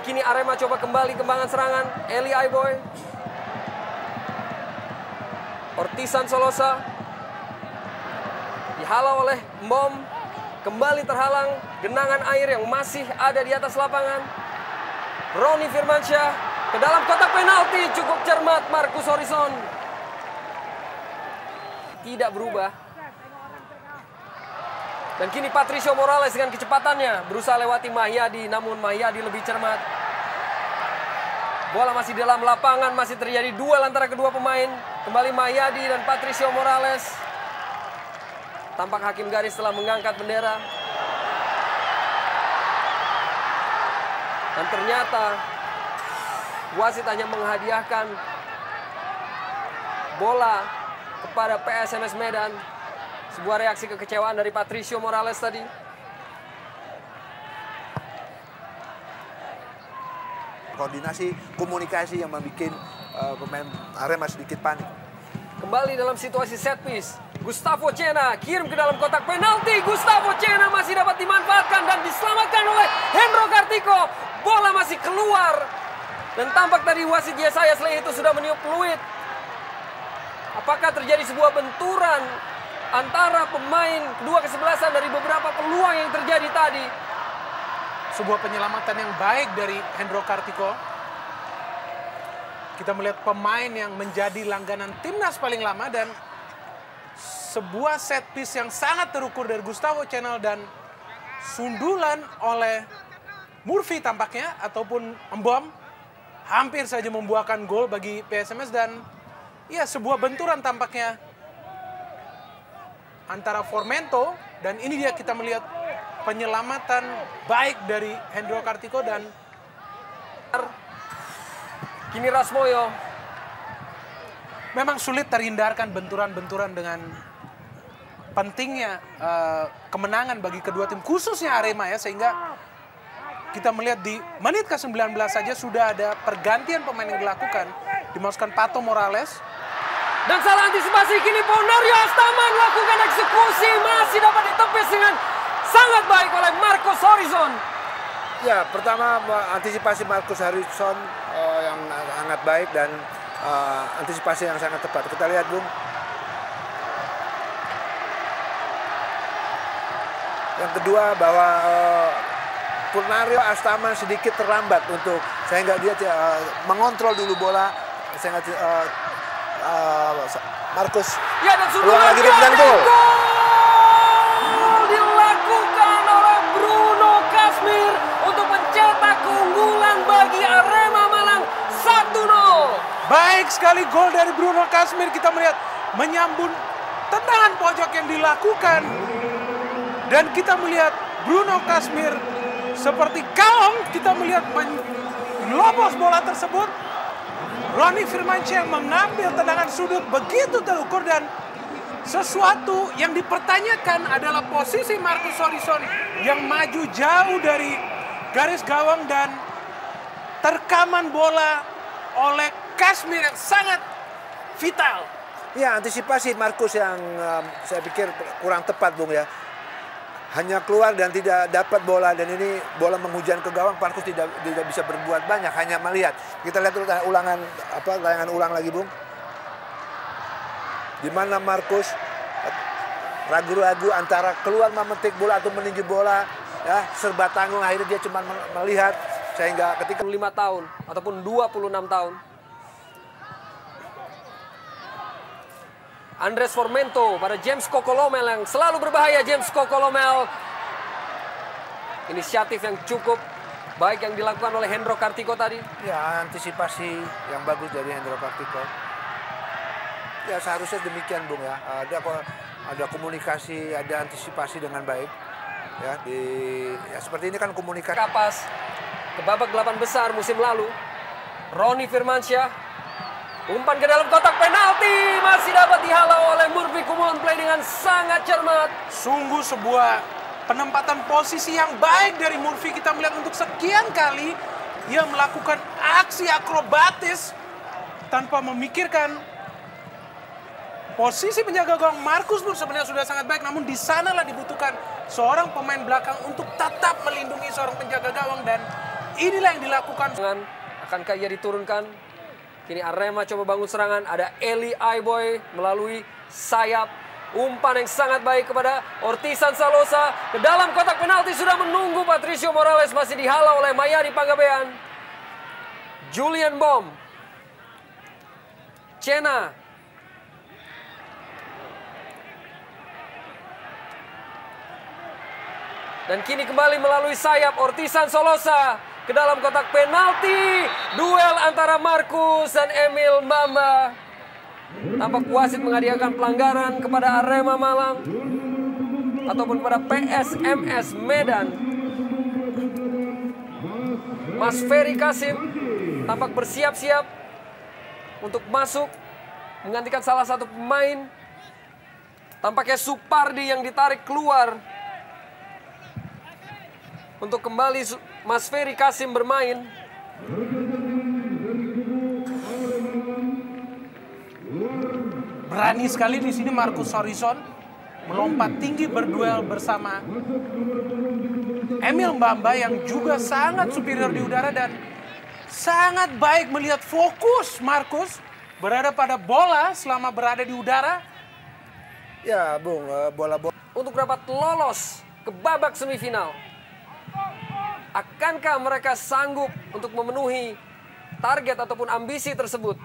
kini Arema coba kembali kembangan serangan. Eli Aiboy. Ortisan Solosa. Dihalau oleh Mbom. Kembali terhalang genangan air yang masih ada di atas lapangan. Roni Firmansyah ke dalam kotak penalti. Cukup cermat Marcus Horizon. Tidak berubah. Dan kini Patricio Morales dengan kecepatannya berusaha lewati Mahyadi, namun Mahyadi lebih cermat. Bola masih dalam lapangan, masih terjadi duel antara kedua pemain. Kembali Mahyadi dan Patricio Morales. Tampak hakim garis telah mengangkat bendera. Dan ternyata wasit hanya menghadiahkan bola kepada PSMS Medan. Sebuah reaksi kekecewaan dari Patricio Morales tadi. Koordinasi, komunikasi yang membuat pemain Arema sedikit panik. Kembali dalam situasi set piece. Gustavo Cena kirim ke dalam kotak penalti. Gustavo Cena masih dapat dimanfaatkan dan diselamatkan oleh Hendro Kartiko. Bola masih keluar. Dan tampak tadi wasit Yesaya Sleh itu sudah meniup peluit. Apakah terjadi sebuah benturan antara pemain kedua kesebelasan dari beberapa peluang yang terjadi tadi? Sebuah penyelamatan yang baik dari Hendro Kartiko. Kita melihat pemain yang menjadi langganan timnas paling lama dan sebuah set piece yang sangat terukur dari Gustavo Cena dan sundulan oleh Murphy tampaknya ataupun Mbom hampir saja membuahkan gol bagi PSMS dan ya sebuah benturan tampaknya antara Formento dan ini dia kita melihat penyelamatan baik dari Hendro Kartiko dan kini Rasmoyo. Memang sulit terhindarkan benturan-benturan dengan pentingnya kemenangan bagi kedua tim khususnya Arema ya, sehingga kita melihat di menit ke-19 saja sudah ada pergantian pemain yang dilakukan. Dimasukkan Pato Morales. Dan salah antisipasi kini Ponario Astaman melakukan eksekusi. Masih dapat ditepis dengan sangat baik oleh Marcus Horizon. Ya, pertama antisipasi Marcus Horizon yang sangat baik dan antisipasi yang sangat tepat. Kita lihat, Bung. Yang kedua bahwa Ponario Astaman sedikit terlambat untuk sehingga dia mengontrol dulu bola sehingga Marcus ya, dan peluang lagi dan gol. Dilakukan oleh Bruno Kasmir untuk mencetak keunggulan bagi Arema Malang 1-0. Baik sekali gol dari Bruno Kasmir. Kita melihat menyambut tendangan pojok yang dilakukan. Dan kita melihat Bruno Kasmir seperti kalong. Kita melihat melobos bola tersebut. Roni Firmansyah mengambil tendangan sudut begitu terukur dan sesuatu yang dipertanyakan adalah posisi Marcus Horizon yang maju jauh dari garis gawang dan terkaman bola oleh Kasmir yang sangat vital. Ya, antisipasi Marcus yang saya pikir kurang tepat, Bung ya. Hanya keluar dan tidak dapat bola dan ini bola menghujan ke gawang, Marcus tidak bisa berbuat banyak, hanya melihat. Kita lihat ulangan tayangan ulang lagi, Bung. Di mana Marcus ragu-ragu antara keluar memetik bola atau meninju bola, ya, serba tanggung, akhirnya dia cuma melihat sehingga ketika 5 tahun ataupun 26 tahun. Andres Formento pada James Kokolomel yang selalu berbahaya. James Kokolomel. Inisiatif yang cukup baik yang dilakukan oleh Hendro Kartiko tadi. Ya, antisipasi yang bagus dari Hendro Kartiko. Ya, seharusnya demikian, Bung ya. Ada komunikasi, ada antisipasi dengan baik. Ya, seperti ini kan komunikasi. Kapas ke babak 8 besar musim lalu. Roni Firmansyah umpan ke dalam kotak penalti, masih dapat dihalau oleh Murphy Kumon, play dengan sangat cermat. Sungguh sebuah penempatan posisi yang baik dari Murphy. Kita melihat untuk sekian kali ia melakukan aksi akrobatis tanpa memikirkan posisi penjaga gawang. Marcus pun sebenarnya sudah sangat baik, namun di sanalah dibutuhkan seorang pemain belakang untuk tetap melindungi seorang penjaga gawang dan inilah yang dilakukan. Akankah ia diturunkan? Kini Arema coba bangun serangan. Ada Eli Aiboy melalui sayap. Umpan yang sangat baik kepada Ortisan Salosa. Ke dalam kotak penalti sudah menunggu Patricio Morales. Masih dihalau oleh Mayani Panggabean. Julian Bom. Cena. Dan kini kembali melalui sayap Ortisan Solosa. Ke dalam kotak penalti. Duel antara Markus dan Emil Mbamba. Tampak wasit menghadiahkan pelanggaran kepada Arema Malang. Ataupun kepada PSMS Medan. Mas Ferry Kasim tampak bersiap-siap untuk masuk. Menggantikan salah satu pemain. Tampaknya Supardi yang ditarik keluar. Untuk kembali Mas Ferry Kasim bermain. Berani sekali di sini Markus Horizon melompat tinggi berduel bersama Emil Mbamba yang juga sangat superior di udara dan sangat baik melihat fokus Markus berada pada bola selama berada di udara. Ya, Bung, bola-bola Untuk dapat lolos ke babak semifinal. Akankah mereka sanggup untuk memenuhi target ataupun ambisi tersebut?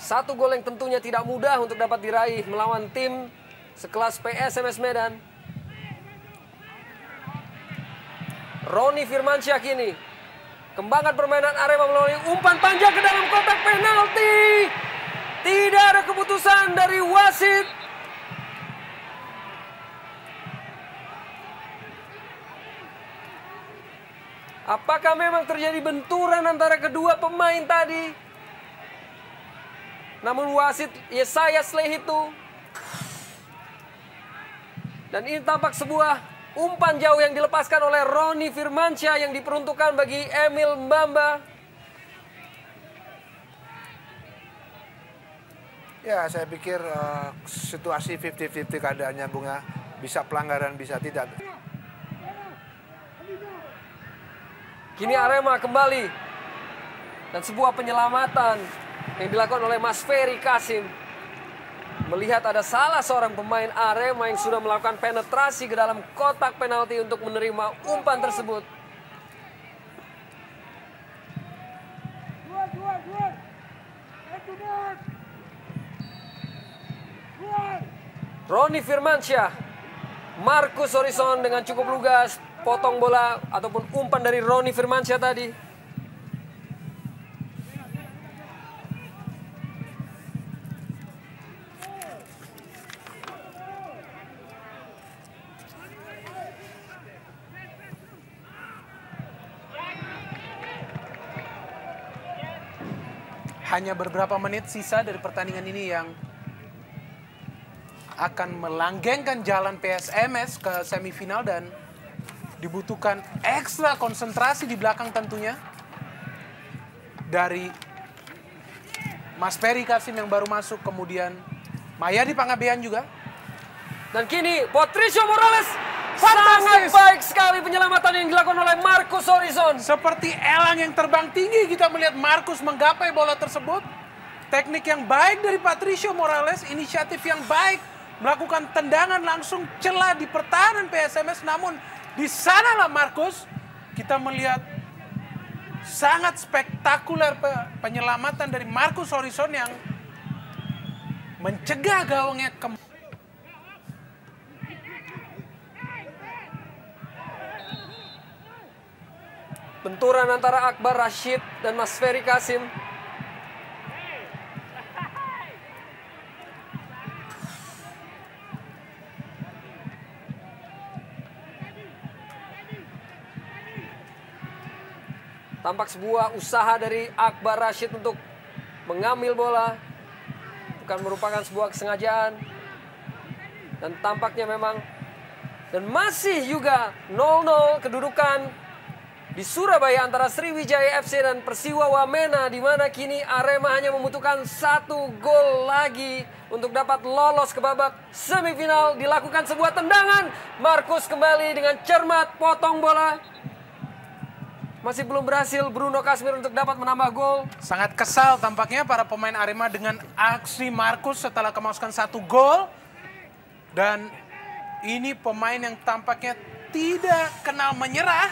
Satu gol yang tentunya tidak mudah untuk dapat diraih melawan tim sekelas PSMS Medan. Roni Firmansyah kini kembangkan permainan Arema melalui umpan panjang ke dalam kotak penalti. Tidak ada keputusan dari wasit. Apakah memang terjadi benturan antara kedua pemain tadi? Namun wasit Yesaya Slehitu. Dan ini tampak sebuah umpan jauh yang dilepaskan oleh Roni Firmansyah yang diperuntukkan bagi Emil Mbamba. Ya, saya pikir situasi 50-50 keadaannya, Bunga. Bisa pelanggaran, bisa tidak. Kini Arema kembali. Dan sebuah penyelamatan yang dilakukan oleh Mas Ferry Kasim. Melihat ada salah seorang pemain Arema yang sudah melakukan penetrasi ke dalam kotak penalti untuk menerima umpan tersebut. Roni Firmansyah, Markus Horizon dengan cukup lugas potong bola ataupun umpan dari Roni Firmansyah tadi. Hanya beberapa menit sisa dari pertandingan ini yang akan melanggengkan jalan PSMS ke semifinal dan dibutuhkan ekstra konsentrasi di belakang tentunya dari Mas Ferry Kasim yang baru masuk, kemudian Mayani Panggabean juga. Dan kini Patricio Morales sangat baik sekali penyelamatan yang dilakukan oleh Markus Horizon. Seperti elang yang terbang tinggi kita melihat Markus menggapai bola tersebut. Teknik yang baik dari Patricio Morales, inisiatif yang baik, melakukan tendangan langsung celah di pertahanan PSMS. Namun di sanalah Markus kita melihat sangat spektakuler penyelamatan dari Markus Horizon yang mencegah gawangnya Benturan antara Akbar Rashid dan Mas Ferry Kasim. Tampak sebuah usaha dari Akbar Rashid untuk mengambil bola. Bukan merupakan sebuah kesengajaan. Dan tampaknya memang. Dan masih juga 0-0 kedudukan di Surabaya antara Sriwijaya FC dan Persiwa Wamena, di mana kini Arema hanya membutuhkan 1 gol lagi untuk dapat lolos ke babak semifinal. Dilakukan sebuah tendangan, Markus kembali dengan cermat potong bola. Masih belum berhasil Bruno Kasmir untuk dapat menambah gol. Sangat kesal tampaknya para pemain Arema dengan aksi Markus setelah kemasukan 1 gol. Dan ini pemain yang tampaknya tidak kenal menyerah.